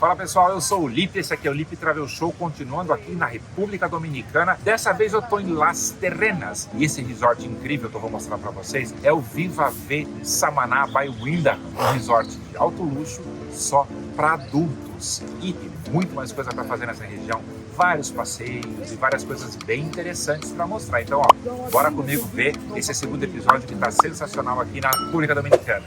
Fala pessoal, eu sou o Lipe, esse aqui é o Lipe Travel Show, continuando aqui na República Dominicana. Dessa vez eu tô em Las Terrenas e esse resort incrível que eu vou mostrar para vocês é o Viva V Samaná by Wyndham, um resort de alto luxo só para adultos. E tem muito mais coisa para fazer nessa região, vários passeios e várias coisas bem interessantes para mostrar. Então, ó, bora comigo ver esse segundo episódio que tá sensacional aqui na República Dominicana.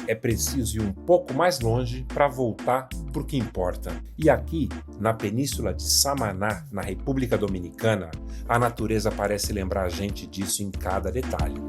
É preciso ir um pouco mais longe para voltar para o que importa. E aqui, na Península de Samaná, na República Dominicana, a natureza parece lembrar a gente disso em cada detalhe.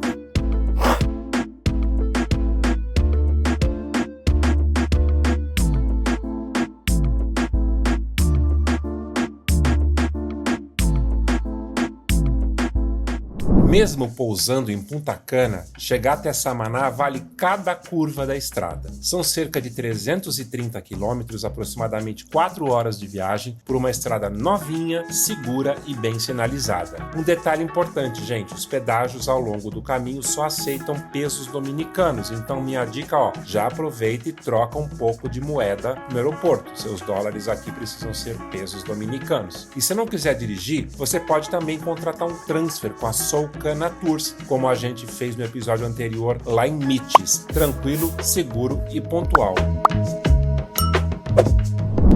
Mesmo pousando em Punta Cana, chegar até Samaná vale cada curva da estrada. São cerca de 330 quilômetros, aproximadamente 4 horas de viagem, por uma estrada novinha, segura e bem sinalizada. Um detalhe importante, gente, os pedágios ao longo do caminho só aceitam pesos dominicanos, então minha dica, já aproveita e troca um pouco de moeda no aeroporto. Seus dólares aqui precisam ser pesos dominicanos. E se não quiser dirigir, você pode também contratar um transfer com a Soul Cana Tours, como a gente fez no episódio anterior lá em Miches. Tranquilo, seguro e pontual.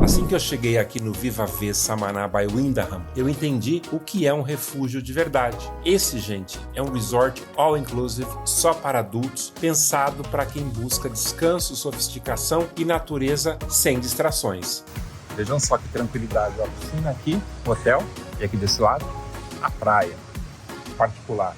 Assim que eu cheguei aqui no Viva V Samaná by Wyndham, eu entendi o que é um refúgio de verdade. Esse, gente, é um resort all-inclusive, só para adultos, pensado para quem busca descanso, sofisticação e natureza sem distrações. Vejam só que tranquilidade, a piscina aqui, hotel, e aqui desse lado, a praia particular.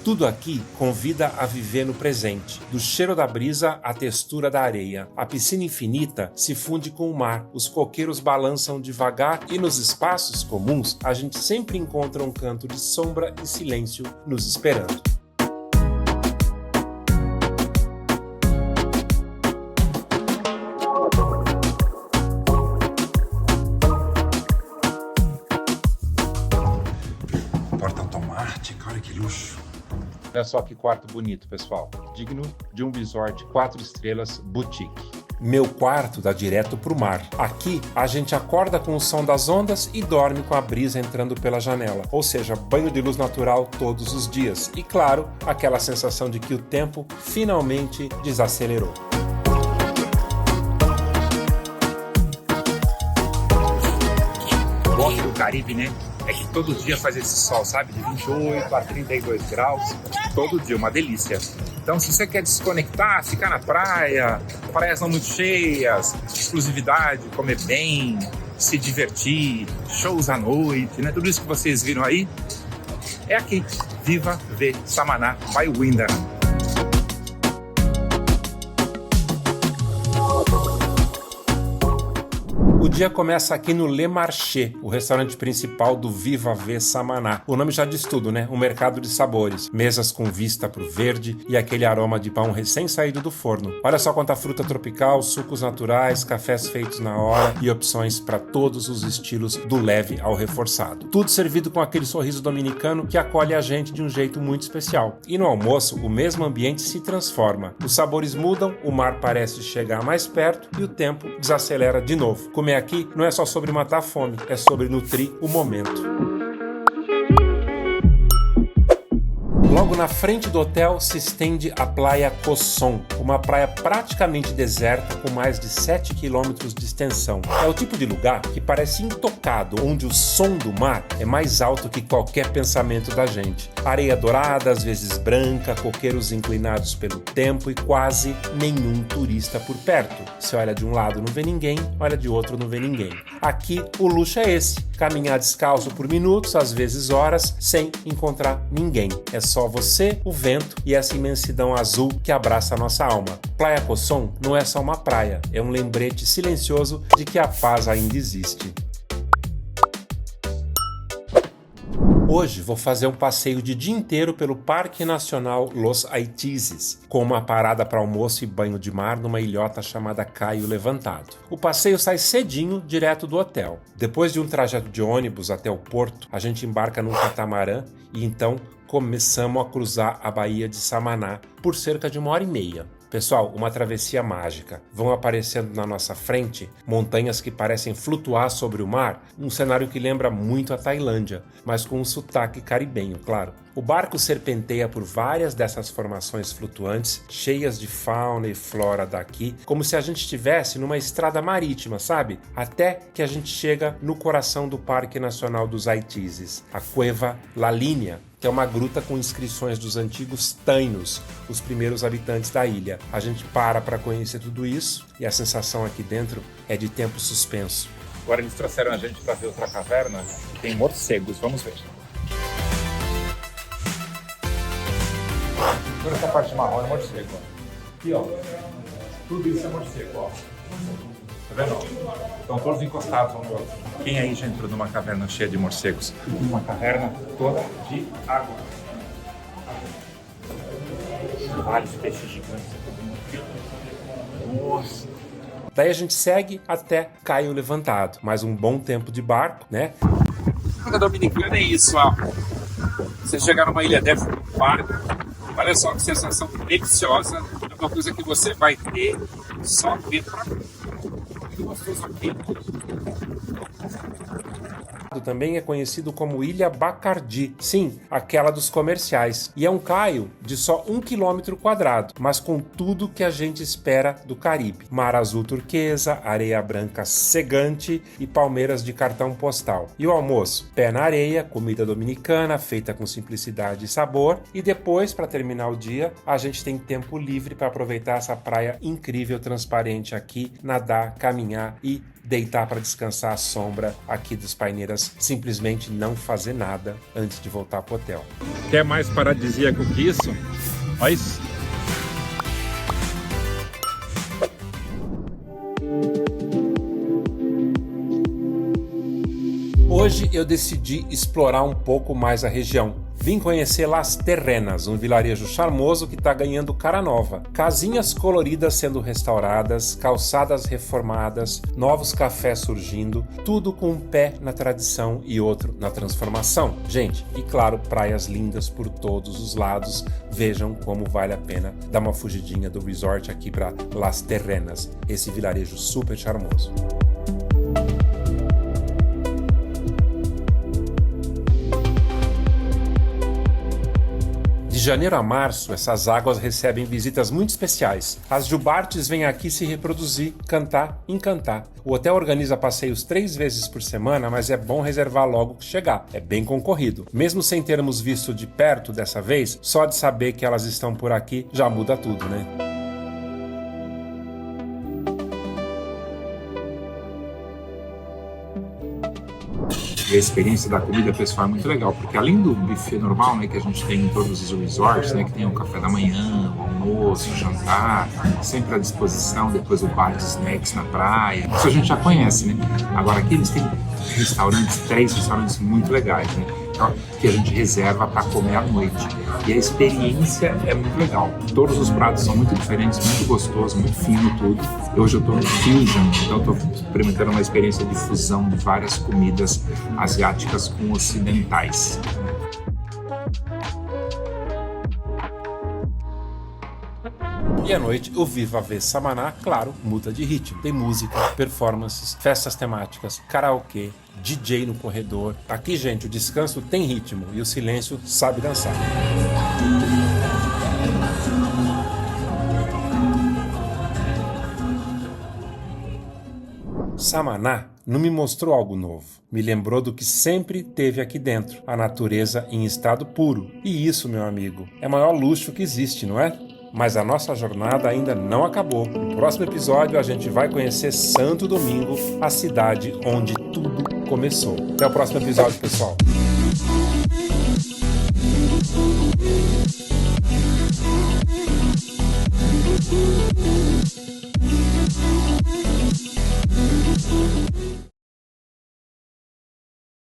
Tudo aqui convida a viver no presente, do cheiro da brisa à textura da areia. A piscina infinita se funde com o mar, os coqueiros balançam devagar e nos espaços comuns a gente sempre encontra um canto de sombra e silêncio nos esperando. Porta automática, olha que luxo. Olha só que quarto bonito, pessoal. Digno de um resort 4 estrelas boutique. Meu quarto dá direto pro mar. Aqui, a gente acorda com o som das ondas e dorme com a brisa entrando pela janela. Ou seja, banho de luz natural todos os dias. E claro, aquela sensação de que o tempo finalmente desacelerou. O bom do Caribe, né? É que todo dia faz esse sol, sabe? De 28 a 32 graus. Todo dia, uma delícia. Então, se você quer desconectar, ficar na praia, praias não muito cheias, exclusividade, comer bem, se divertir, shows à noite, né? Tudo isso que vocês viram aí, é aqui. Viva V Samaná by Wyndham. O dia começa aqui no Le Marché, o restaurante principal do Viva V Samaná. O nome já diz tudo, né? Um mercado de sabores. Mesas com vista pro verde e aquele aroma de pão recém-saído do forno. Olha só quanta fruta tropical, sucos naturais, cafés feitos na hora e opções para todos os estilos do leve ao reforçado. Tudo servido com aquele sorriso dominicano que acolhe a gente de um jeito muito especial. E no almoço, o mesmo ambiente se transforma. Os sabores mudam, o mar parece chegar mais perto e o tempo desacelera de novo. Comer aqui não é só sobre matar a fome, é sobre nutrir o momento. Logo na frente do hotel se estende a Praia Coçom, uma praia praticamente deserta com mais de 7 quilômetros de extensão. É o tipo de lugar que parece intocado, onde o som do mar é mais alto que qualquer pensamento da gente. Areia dourada, às vezes branca, coqueiros inclinados pelo tempo e quase nenhum turista por perto. Você olha de um lado não vê ninguém, olha de outro não vê ninguém. Aqui o luxo é esse, caminhar descalço por minutos, às vezes horas, sem encontrar ninguém. É só você, o vento e essa imensidão azul que abraça a nossa alma. Praia Coçom não é só uma praia, é um lembrete silencioso de que a paz ainda existe. Hoje vou fazer um passeio de dia inteiro pelo Parque Nacional Los Aitizes, com uma parada para almoço e banho de mar numa ilhota chamada Caio Levantado. O passeio sai cedinho, direto do hotel. Depois de um trajeto de ônibus até o porto, a gente embarca num catamarã e então começamos a cruzar a Baía de Samaná por cerca de 1h30. Pessoal, uma travessia mágica. Vão aparecendo na nossa frente montanhas que parecem flutuar sobre o mar, um cenário que lembra muito a Tailândia, mas com um sotaque caribenho, claro. O barco serpenteia por várias dessas formações flutuantes, cheias de fauna e flora daqui, como se a gente estivesse numa estrada marítima, sabe? Até que a gente chega no coração do Parque Nacional dos Aitizes, a Cueva La Línea, que é uma gruta com inscrições dos antigos Taínos, os primeiros habitantes da ilha. A gente para conhecer tudo isso e a sensação aqui dentro é de tempo suspenso. Agora eles trouxeram a gente para ver outra caverna que tem morcegos, vamos ver. Toda essa parte marrom é morcego. Aqui, ó. Tudo isso é morcego, ó. Tá vendo? Estão todos encostados um no outro. Quem aí já entrou numa caverna cheia de morcegos? Uma caverna toda de água. Vários peixes gigantes. Nossa! Daí a gente segue até Caio Levantado. Mais um bom tempo de barco, né? A Dominicana é isso, ó. Você chegar numa ilha dessa, num barco, olha só que sensação deliciosa. É uma coisa que você vai ter só ver pra mim. Que gostoso aqui. Também é conhecido como Ilha Bacardi, sim, aquela dos comerciais, e é um caio de só 1 km², mas com tudo que a gente espera do Caribe: mar azul turquesa, areia branca cegante e palmeiras de cartão postal. E o almoço? Pé na areia, comida dominicana feita com simplicidade e sabor, e depois, para terminar o dia, a gente tem tempo livre para aproveitar essa praia incrível, transparente aqui, nadar, caminhar e deitar para descansar à sombra aqui dos paineiras, simplesmente não fazer nada antes de voltar pro hotel. Quer mais paradisíaco que isso? Olha isso. Hoje eu decidi explorar um pouco mais a região. Vim conhecer Las Terrenas, um vilarejo charmoso que está ganhando cara nova. Casinhas coloridas sendo restauradas, calçadas reformadas, novos cafés surgindo, tudo com um pé na tradição e outro na transformação. Gente, e claro, praias lindas por todos os lados. Vejam como vale a pena dar uma fugidinha do resort aqui para Las Terrenas, esse vilarejo super charmoso. De janeiro a março, essas águas recebem visitas muito especiais. As jubartes vêm aqui se reproduzir, cantar, encantar. O hotel organiza passeios 3 vezes por semana, mas é bom reservar logo que chegar. É bem concorrido. Mesmo sem termos visto de perto dessa vez, só de saber que elas estão por aqui já muda tudo, né? E a experiência da comida, pessoal, é muito legal, porque além do buffet normal, né, que a gente tem em todos os resorts, né, que tem o café da manhã, o almoço, o jantar, sempre à disposição, depois o bar de snacks na praia, isso a gente já conhece, né? Agora aqui eles têm restaurantes, 3 restaurantes muito legais, né, que a gente reserva para comer à noite. E a experiência é muito legal. Todos os pratos são muito diferentes, muito gostoso, muito fino tudo. Hoje eu estou no Fusion, então estou experimentando uma experiência de fusão de várias comidas asiáticas com ocidentais. E à noite, o Viva Vez Samaná, claro, muda de ritmo. Tem música, performances, festas temáticas, karaokê, DJ no corredor. Aqui, gente, o descanso tem ritmo e o silêncio sabe dançar. Samaná não me mostrou algo novo. Me lembrou do que sempre teve aqui dentro, a natureza em estado puro. E isso, meu amigo, é o maior luxo que existe, não é? Mas a nossa jornada ainda não acabou. No próximo episódio a gente vai conhecer Santo Domingo, a cidade onde tudo começou. Até o próximo episódio, pessoal.